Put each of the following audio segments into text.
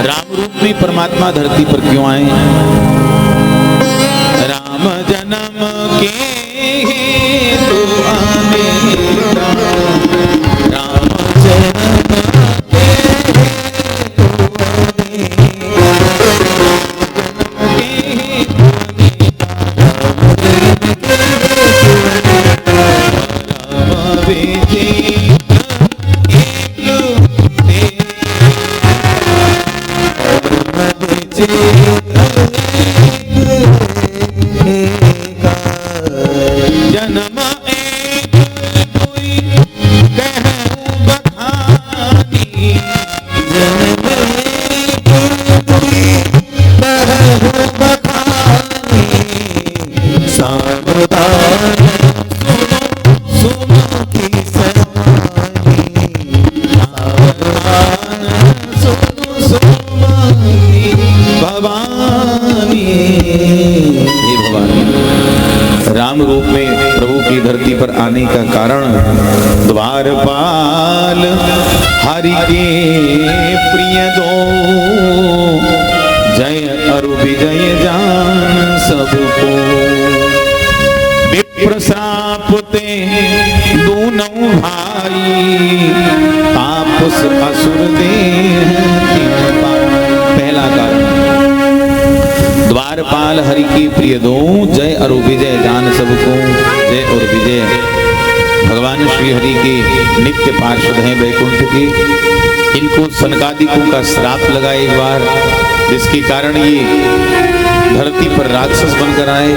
राम रूप में परमात्मा धरती पर क्यों आए? राम जन्म के हेतु आने, राम जन्म के राम रूप में प्रभु की धरती पर आने का कारण द्वारपाल हरि के प्रिय दो, जय अरु विजय जान सबको। विप्र श्रापते दोनों भाई, तापस असुर दे। पहला कारण द्वारपाल हरि की प्रिय दो, जय और विजय जान सबको। जय और विजय भगवान श्री हरि के नित्य पार्षद हैं वैकुंठ के। इनको सनकादिकों का श्राप लगा एक बार, जिसके कारण ये धरती पर राक्षस बनकर आए।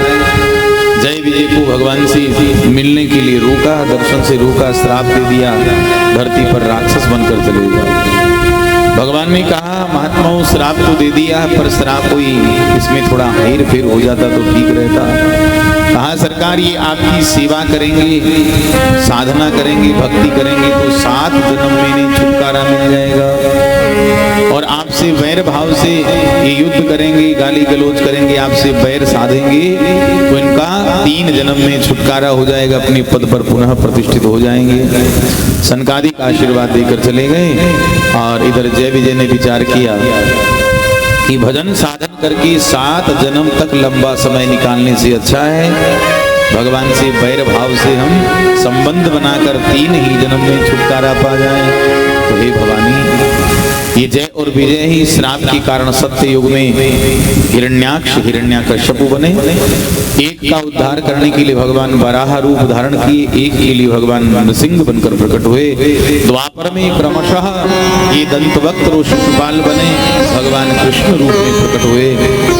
जय विजय को भगवान से मिलने के लिए रोका, दर्शन से रोका, श्राप दे दिया, धरती पर राक्षस बनकर चले गए। भगवान ने कहा महात्माओं श्राप तो दे दिया, पर श्राप कोई इसमें थोड़ा हेर फेर हो जाता तो ठीक रहता। कहा सरकार ये आपकी सेवा करेंगे, साधना करेंगे, भक्ति करेंगे तो 7 जन्म में इन्हें छुटकारा मिल जाएगा। और आपसे वैर भाव से ये युद्ध करेंगे, गाली गलौज करेंगे, आपसे वैर साधेंगे तो इनका 3 जन्म में छुटकारा हो जाएगा, अपने पद पर पुनः प्रतिष्ठित हो जाएंगे। सनकादिक आशीर्वाद देकर चले गए। और इधर जय विजय ने विचार किया कि भजन साधन करके 7 जन्म तक लंबा समय निकालने से अच्छा है भगवान से वैर भाव से हम संबंध बनाकर 3 ही जन्म में छुटकारा पा जाएं। तो हे भवानी, ये जय और विजय ही श्राप के कारण सत्य युग में हिरण्याक्ष हिरण्याकश्यपु बने। एक का उद्धार करने के लिए भगवान वराह रूप धारण किए, एक के लिए भगवान नरसिंह बनकर प्रकट हुए। द्वापर में क्रमशः ये दंतवक्त और शिशुपाल बने, भगवान कृष्ण रूप में प्रकट हुए।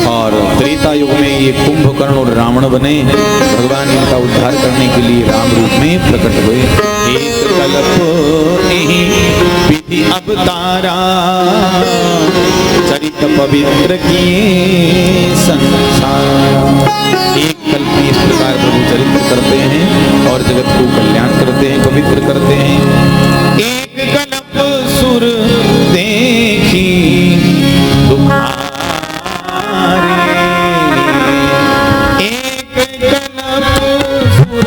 और त्रेता युग में ये कुंभकर्ण और रावण बने, भगवान इनका उद्धार करने के लिए राम रूप में प्रकट हुए। एक कल्प विधि अवतारा, चरित पवित्र किए संसार। एक कल्प में इस प्रकार प्रभु चरित्र करते हैं और जगत को कल्याण करते हैं, पवित्र करते हैं। एक कल्प सुर देखी दुखारे, एक कल्प सुर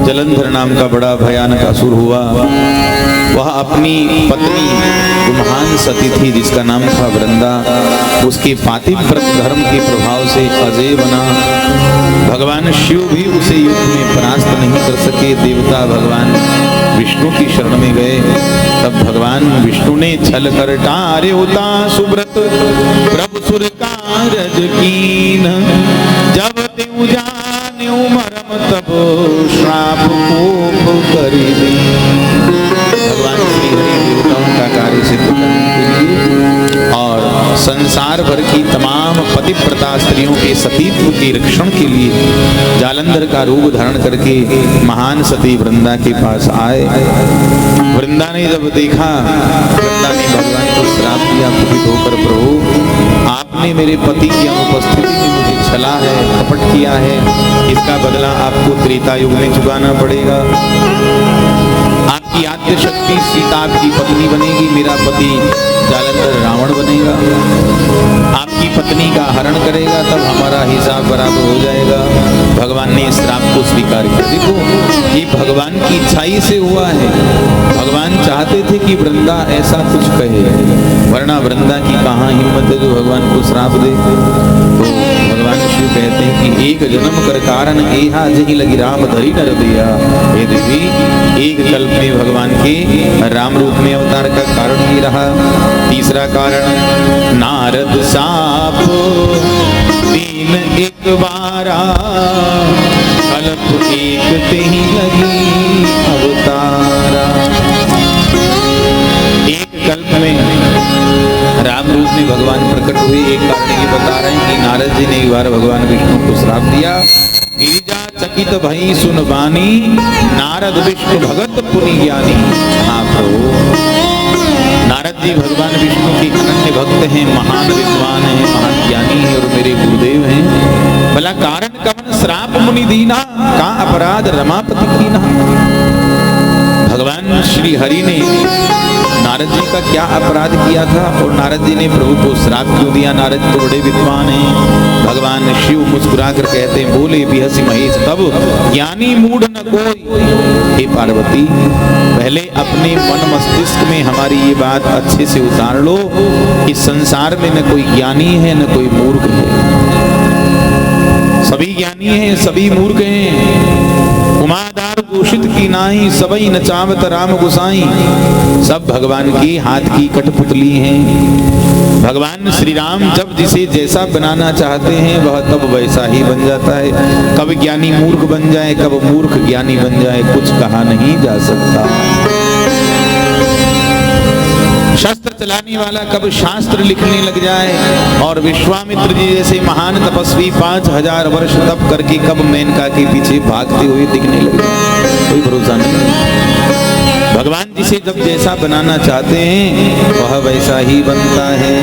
जलंधर नाम का बड़ा भयानक असुर हुआ। वह अपनी पत्नी जो महान सती थी जिसका नाम था वृंदा, उसके पातिव्रत धर्म के प्रभाव से अजय बना। भगवान शिव भी उसे युद्ध में परास्त नहीं कर सके। देवता भगवान विष्णु की शरण में गए। तब भगवान विष्णु ने छल कर टारे होता सुब्रत प्रभु सुर कारज कीन, जब तेउ जान्यु मरम तब श्राप कोप करि दीन। भगवान श्री हरि देवताओं का कार्य सिद्ध करने के लिए और संसार भर की तमाम पतिव्रता स्त्रियों के सतीत्व के रक्षण के लिए जालंधर का रूप धारण करके महान सती वृंदा के पास आए। वृंदा ने जब देखा, वृंदा ने भगवान को श्राप दिया, कुपित होकर प्रभु आपने मेरे पति की अनुपस्थिति में मुझे छला है, कपट किया है, इसका बदला आपको त्रेता युग में चुकाना पड़ेगा। आपकी आद्य शक्ति सीता आपकी पत्नी बनेगी, मेरा पति जालंधर रावण बनेगा। आपकी पत्नी का हरण करेगा, तब हमारा हिसाब बराबर हो जाएगा। भगवान ने इस श्राप को स्वीकार किया। देखो, ये भगवान की इच्छाई से हुआ है। भगवान चाहते थे कि वृंदा ऐसा कुछ कहे, वरना वृंदा की कहाँ हिम्मत है जो भगवान को श्राप दे। तो भगवान शिव कहते हैं कि एक जन्म कर कारण एहा जही लगी राम धरी नर दिया। हे देवी, एक कल्प में भगवान के राम रूप में अवतार का कारण ही रहा। तीसरा कारण, नारद साप दीन एक बारा, कल्प एक ते ही लगी अवतारा। एक कल्प में राम रूप में भगवान प्रकट हुए। एक कारण ये बता रहे हैं कि नारद जी ने एक बार भगवान विष्णु को श्राप दिया। गिरिजा चकित भई सुन बानी, नारद विष्णु भगत पुनि ज्ञानी। हाँ प्रभु, नारद जी भगवान विष्णु के अनन्य भक्त हैं, महान विद्वान हैं, महान ज्ञानी हैं और मेरे गुरुदेव हैं। भला कारण कवन श्राप मुनि दीना, का अपराध रमापति कीना। भगवान श्री हरि ने नारद जी का क्या अपराध किया था और नारद जी ने प्रभु को श्राप क्यों दिया। नारद तो बड़े विद्वान हैं। भगवान शिव मुस्कुराकर कहते हैं, बोले बिहसी महेश तब ज्ञानी मूढ़ न कोई। हे पार्वती, पहले अपने मन मस्तिष्क में हमारी ये बात अच्छे से उतार लो कि संसार में न कोई ज्ञानी है न कोई मूर्ख है। सभी ज्ञानी हैं, सभी मूर्ख हैं। उमादार दूषित की नाही, सबई नचावत राम गुसाई। सब भगवान की हाथ की कठपुतली हैं। भगवान श्री राम जब जिसे जैसा बनाना चाहते हैं वह तब वैसा ही बन जाता है। कब ज्ञानी मूर्ख बन जाए, कब मूर्ख ज्ञानी बन जाए, कुछ कहा नहीं जा सकता। शस्त्र चलाने वाला कब शास्त्र लिखने लग जाए और विश्वामित्र जी जैसे महान तपस्वी 5000 वर्ष तप करके कब मेनका के पीछे भागते हुए दिखने लग जाए, कोई भरोसा नहीं। भगवान जिसे जब जैसा बनाना चाहते हैं वह वैसा ही बनता है।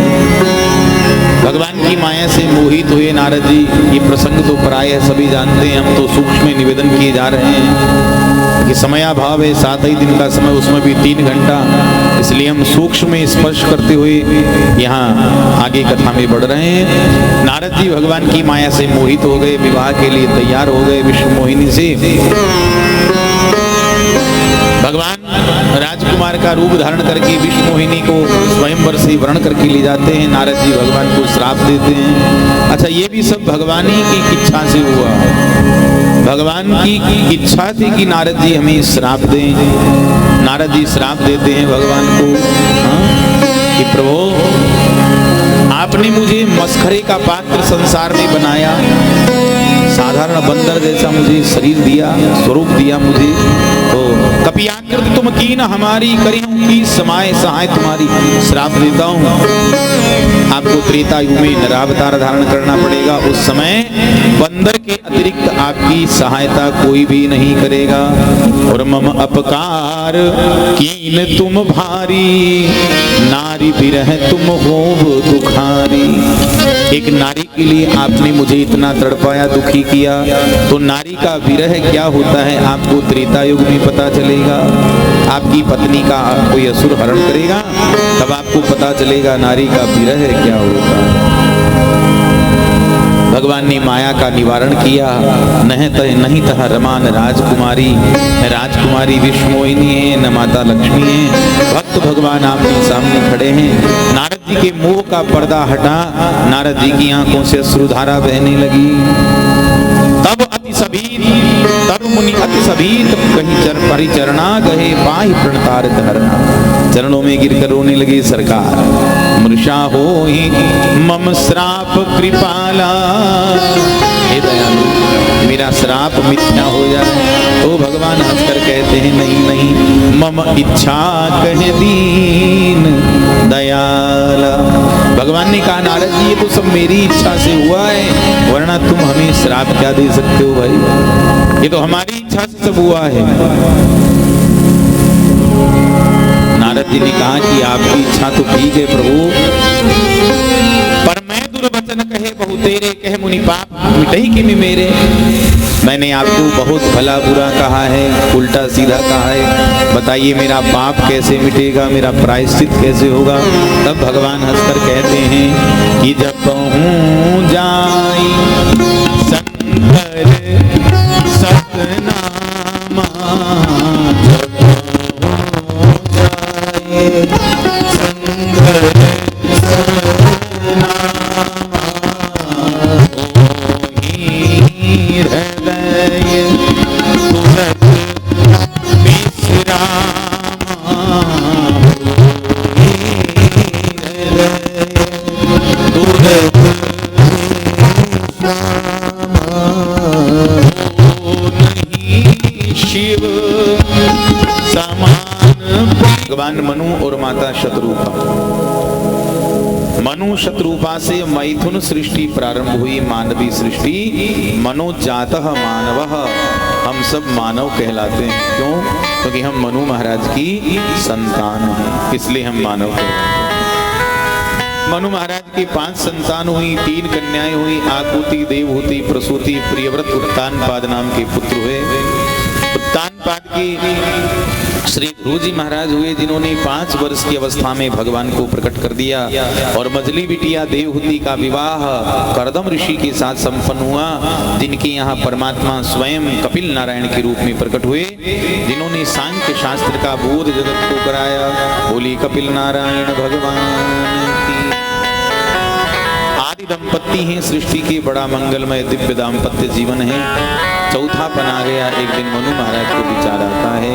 भगवान की माया से मोहित हुए नारद जी, ये प्रसंग तो प्राय है सभी जानते हैं, हम तो सूक्ष्म में निवेदन किए जा रहे हैं कि समयाभाव है, 7 ही दिन का समय, उसमें भी 3 घंटा, इसलिए हम सूक्ष्म में स्पर्श करते हुए यहाँ आगे कथा में बढ़ रहे हैं। नारद जी भगवान की माया से मोहित हो गए, विवाह के लिए तैयार हो गए विष्णु मोहिनी से। भगवान राजकुमार का रूप धारण करके विष्णु मोहिनी को स्वयंवर से वर्ण करके ले जाते हैं। नारद जी भगवान को श्राप देते हैं। अच्छा, ये भी सब भगवान ही की इच्छा से हुआ। भगवान की इच्छा थी कि नारद जी हमें श्राप दें। नारद जी श्राप देते हैं भगवान को, कि प्रभु आपने मुझे मस्खरे का पात्र संसार में बनाया, साधारण बंदर जैसा मुझे शरीर दिया, स्वरूप दिया मुझे, तो कपियाकृत तुम कीन हमारी, करी की समाय सहाय तुम्हारी। श्राप देता हूँ, आपको त्रेता युग में नरावतार धारण करना पड़ेगा। उस समय बंदर के अतिरिक्त आपकी सहायता कोई भी नहीं करेगा। और मम अपकार कीन तुम भारी, नारी बिरह तुम होव दुखारी। एक नारी के लिए आपने मुझे इतना तड़पाया, दुखी किया, तो नारी का विरह क्या होता है आपको त्रेता युग में पता चलेगा। आपकी पत्नी का कोई असुर हरण करेगा, तब आपको पता चलेगा नारी का विरह क्या होता है। भगवान ने माया का निवारण किया। नहीं तह रमा न राजकुमारी, राजकुमारी विष्णुमोहिनी है न माता लक्ष्मी है। भक्त भगवान आपके सामने खड़े हैं। नारद जी के मोह का पर्दा हटा, नारद जी की आंखों से अश्रुधारा बहने लगी। तब अति सभीत, तब मुनि अति सभीत कहीं परिचरणा गहे पाहि प्रणतार धरना। चरणों में गिरकर रोने लगे, सरकार मृषा होहि मम श्राप कृपाला, हे दयालु मेरा श्राप मिथ्या हो जाए। तो भगवान हंसकर कहते हैं नहीं नहीं, मम इच्छा कह दीन दयाला। भगवान ने कहा नारद जी ये तो सब मेरी इच्छा से हुआ है, वरना तुम हमें श्राप क्या दे सकते हो भाई, ये तो हमारी इच्छा से सब हुआ है। नारद जी ने कहा कि आपकी इच्छा तो ठीक है प्रभु, पर मैं दुर्वचन कहे बहु तेरे, कहे मुनि पाप मिटई कि मेरे। मैंने आपको बहुत भला बुरा कहा है, उल्टा सीधा कहा है, बताइए मेरा पाप कैसे मिटेगा, मेरा प्रायश्चित कैसे होगा। तब भगवान हंसकर कहते हैं कि जब पहुँच जाई शंकर सतनामा, जब पहुँच जाए शंकर सतनामा, हृदय तुरत विश्रामा, हृदय तुरत विश्रामा, नहीं शिव समान। भगवान मनु और माता शत्रुपा, मनु शत्रुपा से मैथुन सृष्टि प्रारंभ हुई, मानवी सृष्टि। मनोजातः मानवः, हम सब मानव कहलाते हैं। क्यों? क्योंकि हम मनु महाराज की संतान हैं, इसलिए हम मानव कहलाते हैं। मनु महाराज की 5 संतान हुई, 3 कन्याएं हुई, आकुति, देवहूति, प्रसूति, प्रियव्रत, उत्तानपाद नाम के पुत्र हुए। उत्तानपाद की श्री ध्रुव जी महाराज हुए, जिन्होंने 5 वर्ष की अवस्था में भगवान को प्रकट कर दिया। और मझली बिटिया देवहूति का विवाह कर्दम ऋषि के साथ संपन्न हुआ, जिनके यहाँ परमात्मा स्वयं कपिल नारायण के रूप में प्रकट हुए, जिन्होंने सांख्य शास्त्र का बोध जगत को कराया। बोली कपिल नारायण भगवान की। आदि दंपत्ति हैं सृष्टि के, बड़ा मंगलमय दिव्य दाम्पत्य जीवन है। चौथा पन आ गया। एक दिन मनु महाराज को विचार आता है